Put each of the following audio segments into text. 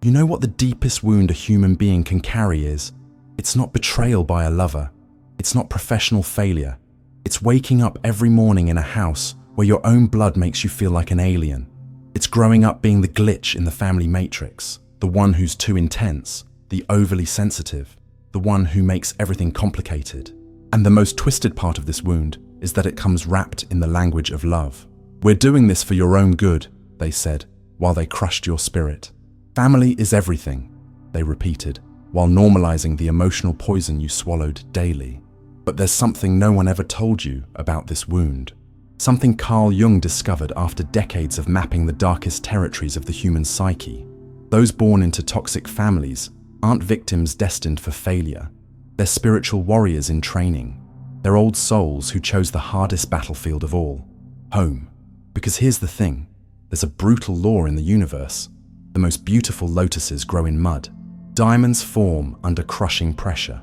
You know what the deepest wound a human being can carry is? It's not betrayal by a lover. It's not professional failure. It's waking up every morning in a house where your own blood makes you feel like an alien. It's growing up being the glitch in the family matrix, the one who's too intense, the overly sensitive, the one who makes everything complicated. And the most twisted part of this wound is that it comes wrapped in the language of love. "We're doing this for your own good," they said, while they crushed your spirit. "Family is everything," they repeated, while normalizing the emotional poison you swallowed daily. But there's something no one ever told you about this wound. Something Carl Jung discovered after decades of mapping the darkest territories of the human psyche. Those born into toxic families aren't victims destined for failure. They're spiritual warriors in training. They're old souls who chose the hardest battlefield of all, home. Because here's the thing, there's a brutal law in the universe. The most beautiful lotuses grow in mud. Diamonds form under crushing pressure.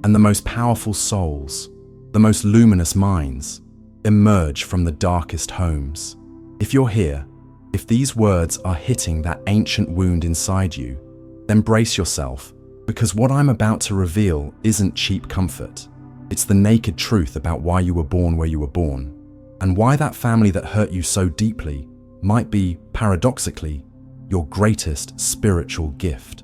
And the most powerful souls, the most luminous minds, emerge from the darkest homes. If you're here, if these words are hitting that ancient wound inside you, then brace yourself, because what I'm about to reveal isn't cheap comfort. It's the naked truth about why you were born where you were born, and why that family that hurt you so deeply might be, paradoxically, your greatest spiritual gift.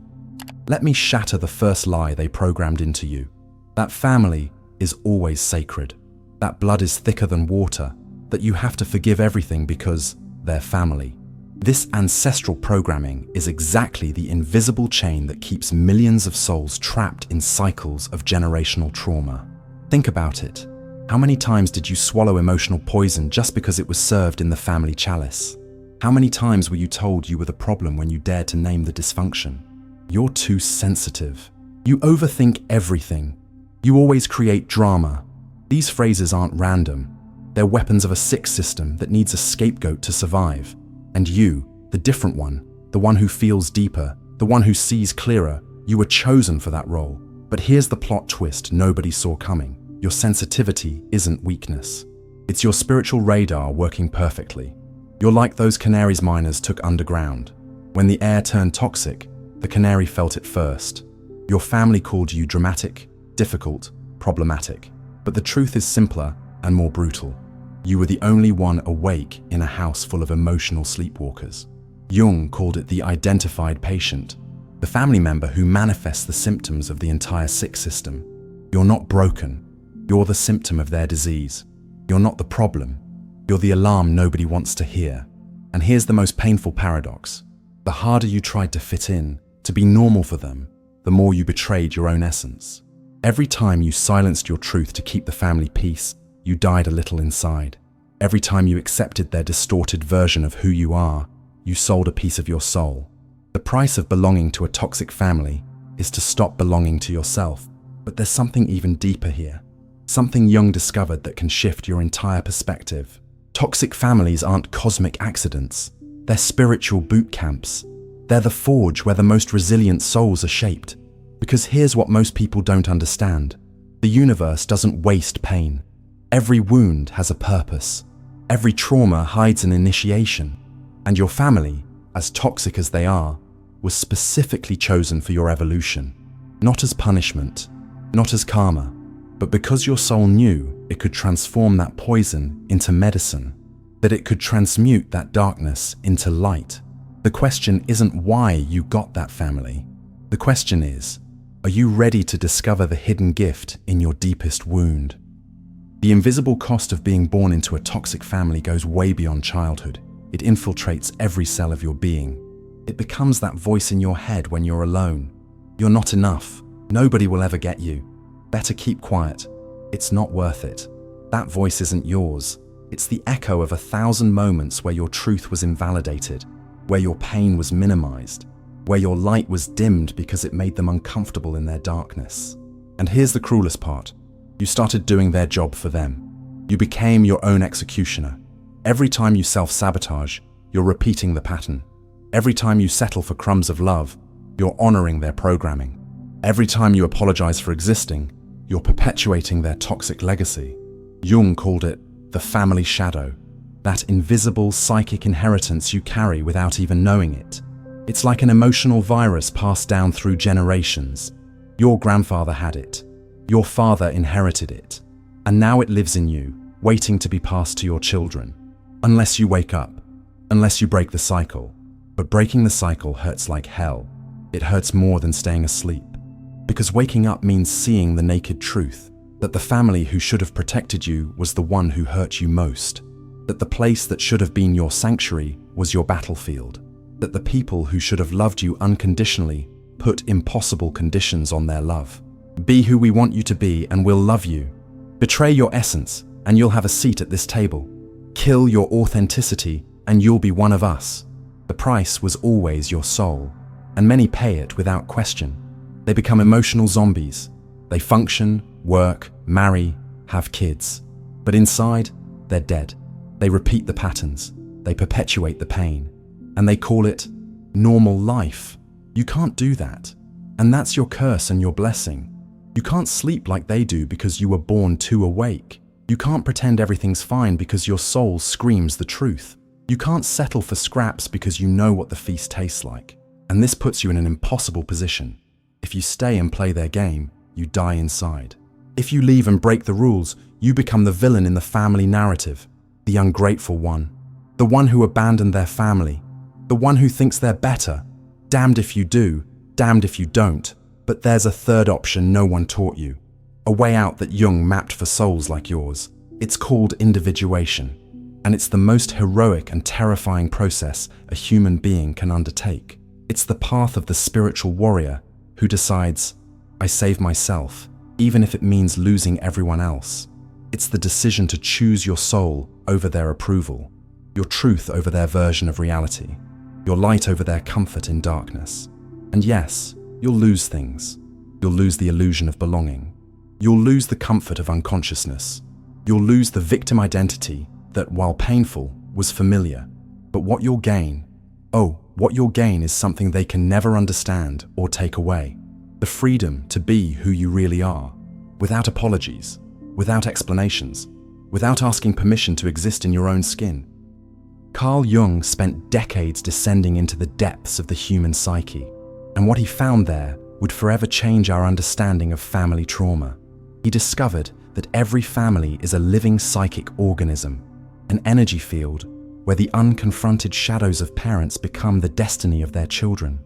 Let me shatter the first lie they programmed into you. That family is always sacred. That blood is thicker than water, that you have to forgive everything because they're family. This ancestral programming is exactly the invisible chain that keeps millions of souls trapped in cycles of generational trauma. Think about it. How many times did you swallow emotional poison just because it was served in the family chalice? How many times were you told you were the problem when you dared to name the dysfunction? You're too sensitive. You overthink everything. You always create drama. These phrases aren't random. They're weapons of a sick system that needs a scapegoat to survive. And you, the different one, the one who feels deeper, the one who sees clearer, you were chosen for that role. But here's the plot twist nobody saw coming. Your sensitivity isn't weakness. It's your spiritual radar working perfectly. You're like those canaries miners took underground. When the air turned toxic, the canary felt it first. Your family called you dramatic, difficult, problematic. But the truth is simpler and more brutal. You were the only one awake in a house full of emotional sleepwalkers. Jung called it the identified patient, the family member who manifests the symptoms of the entire sick system. You're not broken. You're the symptom of their disease. You're not the problem. You're the alarm nobody wants to hear. And here's the most painful paradox. The harder you tried to fit in, to be normal for them, the more you betrayed your own essence. Every time you silenced your truth to keep the family peace, you died a little inside. Every time you accepted their distorted version of who you are, you sold a piece of your soul. The price of belonging to a toxic family is to stop belonging to yourself. But there's something even deeper here. Something Jung discovered that can shift your entire perspective. Toxic families aren't cosmic accidents. They're spiritual boot camps. They're the forge where the most resilient souls are shaped. Because here's what most people don't understand. The universe doesn't waste pain. Every wound has a purpose. Every trauma hides an initiation. And your family, as toxic as they are, was specifically chosen for your evolution. Not as punishment, not as karma, but because your soul knew it could transform that poison into medicine, that it could transmute that darkness into light. The question isn't why you got that family. The question is, are you ready to discover the hidden gift in your deepest wound? The invisible cost of being born into a toxic family goes way beyond childhood. It infiltrates every cell of your being. It becomes that voice in your head when you're alone. You're not enough. Nobody will ever get you. Better keep quiet. It's not worth it. That voice isn't yours. It's the echo of 1,000 moments where your truth was invalidated, where your pain was minimized, where your light was dimmed because it made them uncomfortable in their darkness. And here's the cruelest part. You started doing their job for them. You became your own executioner. Every time you self-sabotage, you're repeating the pattern. Every time you settle for crumbs of love, you're honoring their programming. Every time you apologize for existing, you're perpetuating their toxic legacy. Jung called it the family shadow, that invisible psychic inheritance you carry without even knowing it. It's like an emotional virus passed down through generations. Your grandfather had it. Your father inherited it. And now it lives in you, waiting to be passed to your children. Unless you wake up. Unless you break the cycle. But breaking the cycle hurts like hell. It hurts more than staying asleep. Because waking up means seeing the naked truth. That the family who should have protected you was the one who hurt you most. That the place that should have been your sanctuary was your battlefield. That the people who should have loved you unconditionally put impossible conditions on their love. Be who we want you to be and we'll love you. Betray your essence and you'll have a seat at this table. Kill your authenticity and you'll be one of us. The price was always your soul, and many pay it without question. They become emotional zombies. They function, work, marry, have kids. But inside, they're dead. They repeat the patterns. They perpetuate the pain. And they call it normal life. You can't do that. And that's your curse and your blessing. You can't sleep like they do because you were born too awake. You can't pretend everything's fine because your soul screams the truth. You can't settle for scraps because you know what the feast tastes like. And this puts you in an impossible position. If you stay and play their game, you die inside. If you leave and break the rules, you become the villain in the family narrative, the ungrateful one, the one who abandoned their family, the one who thinks they're better. Damned if you do, damned if you don't. But there's a third option no one taught you. A way out that Jung mapped for souls like yours. It's called individuation. And it's the most heroic and terrifying process a human being can undertake. It's the path of the spiritual warrior who decides, I save myself, even if it means losing everyone else. It's the decision to choose your soul over their approval, your truth over their version of reality, your light over their comfort in darkness. And yes, you'll lose things. You'll lose the illusion of belonging. You'll lose the comfort of unconsciousness. You'll lose the victim identity that, while painful, was familiar. But what you'll gain, what you'll gain is something they can never understand or take away. The freedom to be who you really are, without apologies, without explanations, without asking permission to exist in your own skin. Carl Jung spent decades descending into the depths of the human psyche, and what he found there would forever change our understanding of family trauma. He discovered that every family is a living psychic organism, an energy field where the unconfronted shadows of parents become the destiny of their children.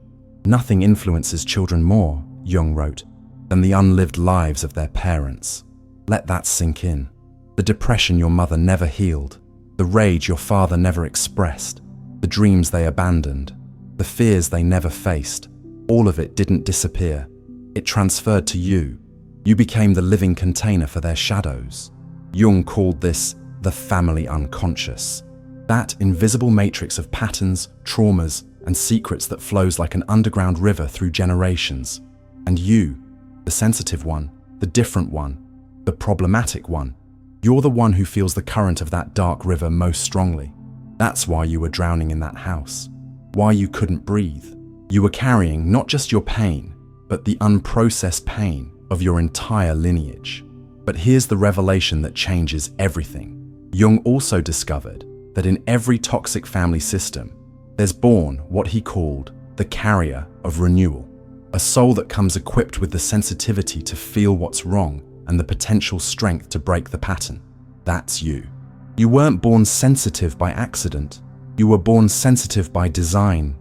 Nothing influences children more, Jung wrote, than the unlived lives of their parents. Let that sink in. The depression your mother never healed, the rage your father never expressed, the dreams they abandoned, the fears they never faced, all of it didn't disappear. It transferred to you. You became the living container for their shadows. Jung called this the family unconscious. That invisible matrix of patterns, traumas, and secrets that flows like an underground river through generations. And you, the sensitive one, the different one, the problematic one, you're the one who feels the current of that dark river most strongly. That's why you were drowning in that house. Why you couldn't breathe. You were carrying not just your pain, but the unprocessed pain of your entire lineage. But here's the revelation that changes everything. Jung also discovered that in every toxic family system, there's born what he called the carrier of renewal, a soul that comes equipped with the sensitivity to feel what's wrong and the potential strength to break the pattern. That's you. You weren't born sensitive by accident. You were born sensitive by design.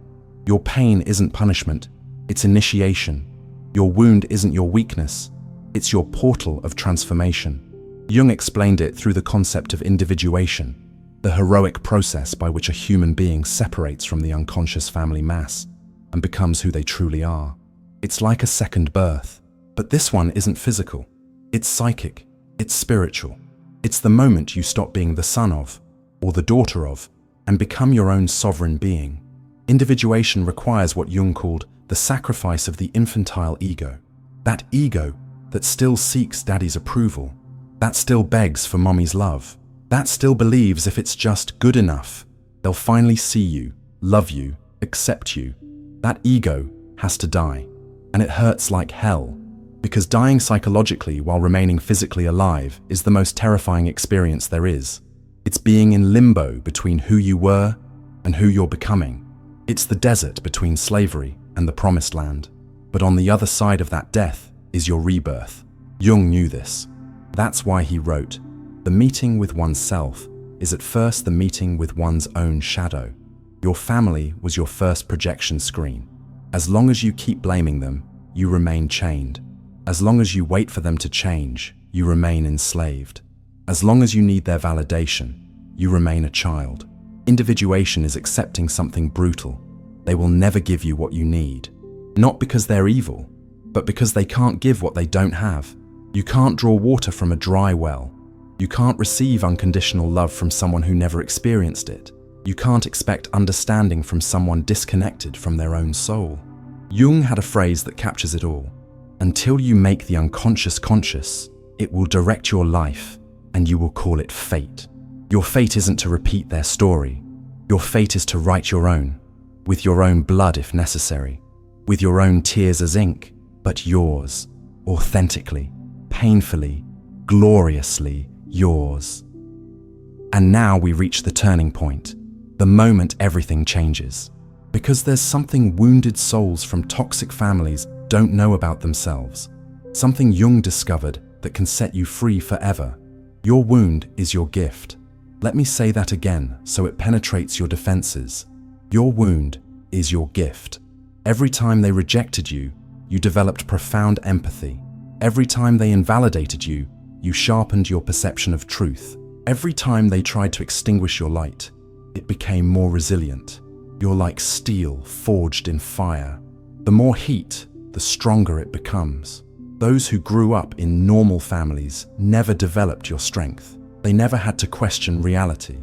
Your pain isn't punishment, it's initiation. Your wound isn't your weakness, it's your portal of transformation. Jung explained it through the concept of individuation, the heroic process by which a human being separates from the unconscious family mass and becomes who they truly are. It's like a second birth, but this one isn't physical. It's psychic, it's spiritual. It's the moment you stop being the son of, or the daughter of, and become your own sovereign being. Individuation requires what Jung called the sacrifice of the infantile ego. That ego that still seeks daddy's approval, that still begs for mommy's love, that still believes if it's just good enough, they'll finally see you, love you, accept you. That ego has to die, and it hurts like hell, because dying psychologically while remaining physically alive is the most terrifying experience there is. It's being in limbo between who you were and who you're becoming. It's the desert between slavery and the promised land. But on the other side of that death is your rebirth. Jung knew this. That's why he wrote, "The meeting with oneself is at first the meeting with one's own shadow." Your family was your first projection screen. As long as you keep blaming them, you remain chained. As long as you wait for them to change, you remain enslaved. As long as you need their validation, you remain a child. Individuation is accepting something brutal. They will never give you what you need. Not because they're evil, but because they can't give what they don't have. You can't draw water from a dry well. You can't receive unconditional love from someone who never experienced it. You can't expect understanding from someone disconnected from their own soul. Jung had a phrase that captures it all. Until you make the unconscious conscious, it will direct your life, and you will call it fate. Your fate isn't to repeat their story. Your fate is to write your own, with your own blood if necessary, with your own tears as ink, but yours, authentically, painfully, gloriously yours. And now we reach the turning point, the moment everything changes. Because there's something wounded souls from toxic families don't know about themselves. Something Jung discovered that can set you free forever. Your wound is your gift. Let me say that again so it penetrates your defenses. Your wound is your gift. Every time they rejected you, you developed profound empathy. Every time they invalidated you, you sharpened your perception of truth. Every time they tried to extinguish your light, it became more resilient. You're like steel forged in fire. The more heat, the stronger it becomes. Those who grew up in normal families never developed your strength. They never had to question reality.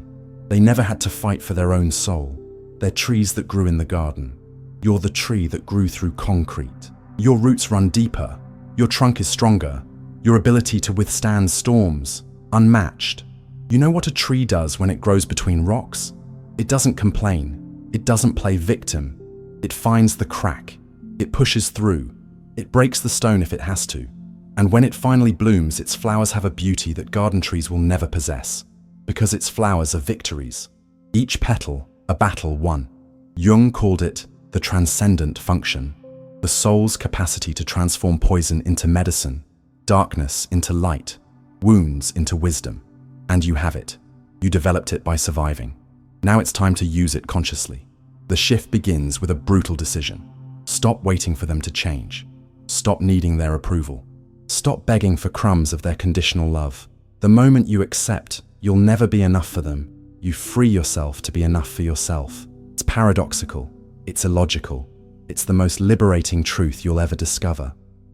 They never had to fight for their own soul. They're trees that grew in the garden. You're the tree that grew through concrete. Your roots run deeper. Your trunk is stronger. Your ability to withstand storms, unmatched. You know what a tree does when it grows between rocks? It doesn't complain. It doesn't play victim. It finds the crack. It pushes through. It breaks the stone if it has to. And when it finally blooms, its flowers have a beauty that garden trees will never possess, because its flowers are victories. Each petal, a battle won. Jung called it the transcendent function, the soul's capacity to transform poison into medicine, darkness into light, wounds into wisdom. And you have it. You developed it by surviving. Now it's time to use it consciously. The shift begins with a brutal decision. Stop waiting for them to change. Stop needing their approval. Stop begging for crumbs of their conditional love. The moment you accept you'll never be enough for them, you free yourself to be enough for yourself. It's paradoxical. It's illogical. It's the most liberating truth you'll ever discover.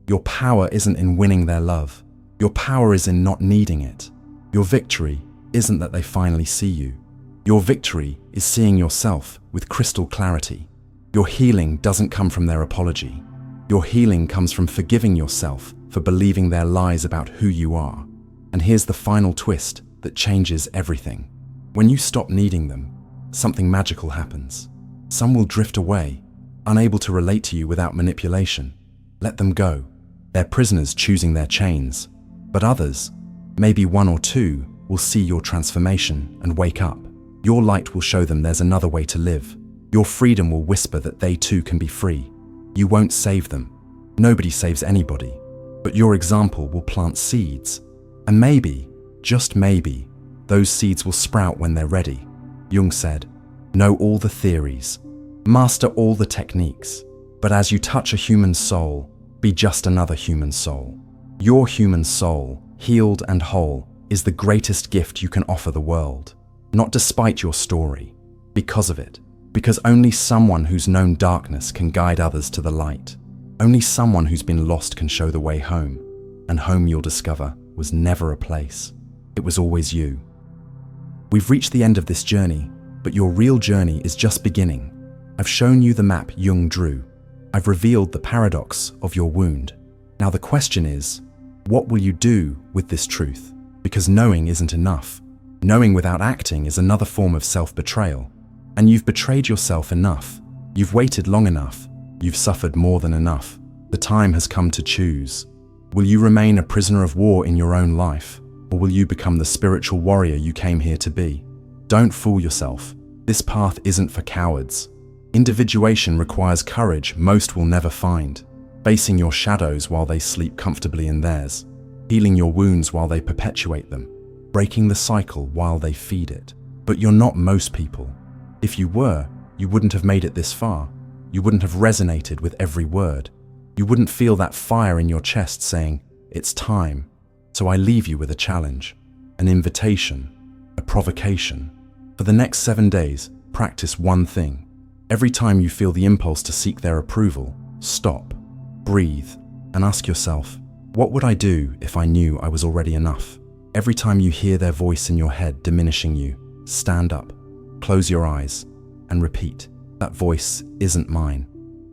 Your power isn't in winning their love. Your power is in not needing it. Your victory isn't that they finally see you. Your victory is seeing yourself with crystal clarity. Your healing doesn't come from their apology. Your healing comes from forgiving yourself for believing their lies about who you are. And here's the final twist that changes everything. When you stop needing them, something magical happens. Some will drift away, unable to relate to you without manipulation. Let them go. They're prisoners choosing their chains. But others, maybe one or two, will see your transformation and wake up. Your light will show them there's another way to live. Your freedom will whisper that they too can be free. You won't save them. Nobody saves anybody. But your example will plant seeds. And maybe, just maybe, those seeds will sprout when they're ready. Jung said, know all the theories, master all the techniques, but as you touch a human soul, be just another human soul. Your human soul, healed and whole, is the greatest gift you can offer the world. Not despite your story, because of it. Because only someone who's known darkness can guide others to the light. Only someone who's been lost can show the way home. And home, you'll discover, was never a place. It was always you. We've reached the end of this journey, but your real journey is just beginning. I've shown you the map Jung drew. I've revealed the paradox of your wound. Now the question is, what will you do with this truth? Because knowing isn't enough. Knowing without acting is another form of self-betrayal. And you've betrayed yourself enough. You've waited long enough. You've suffered more than enough. The time has come to choose. Will you remain a prisoner of war in your own life, or will you become the spiritual warrior you came here to be? Don't fool yourself. This path isn't for cowards. Individuation requires courage most will never find, facing your shadows while they sleep comfortably in theirs, healing your wounds while they perpetuate them, breaking the cycle while they feed it. But you're not most people. If you were, you wouldn't have made it this far. You wouldn't have resonated with every word. You wouldn't feel that fire in your chest saying, "It's time." So I leave you with a challenge, an invitation, a provocation. For the next 7 days, practice one thing. Every time you feel the impulse to seek their approval, stop, breathe, and ask yourself, what would I do if I knew I was already enough? Every time you hear their voice in your head diminishing you, stand up, close your eyes, and repeat, that voice isn't mine.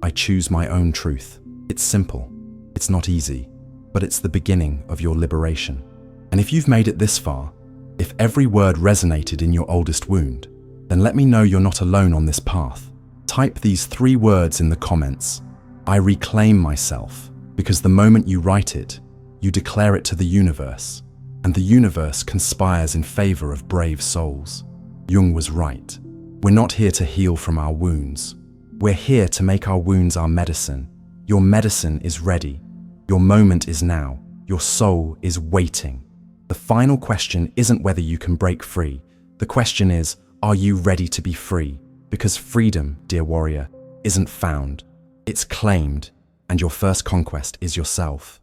I choose my own truth. It's simple. It's not easy, but it's the beginning of your liberation. And if you've made it this far, if every word resonated in your oldest wound, then let me know you're not alone on this path. Type these 3 words in the comments. I reclaim myself, because the moment you write it, you declare it to the universe, and the universe conspires in favor of brave souls. Jung was right. We're not here to heal from our wounds. We're here to make our wounds our medicine. Your medicine is ready. Your moment is now. Your soul is waiting. The final question isn't whether you can break free. The question is, are you ready to be free? Because freedom, dear warrior, isn't found. It's claimed, and your first conquest is yourself.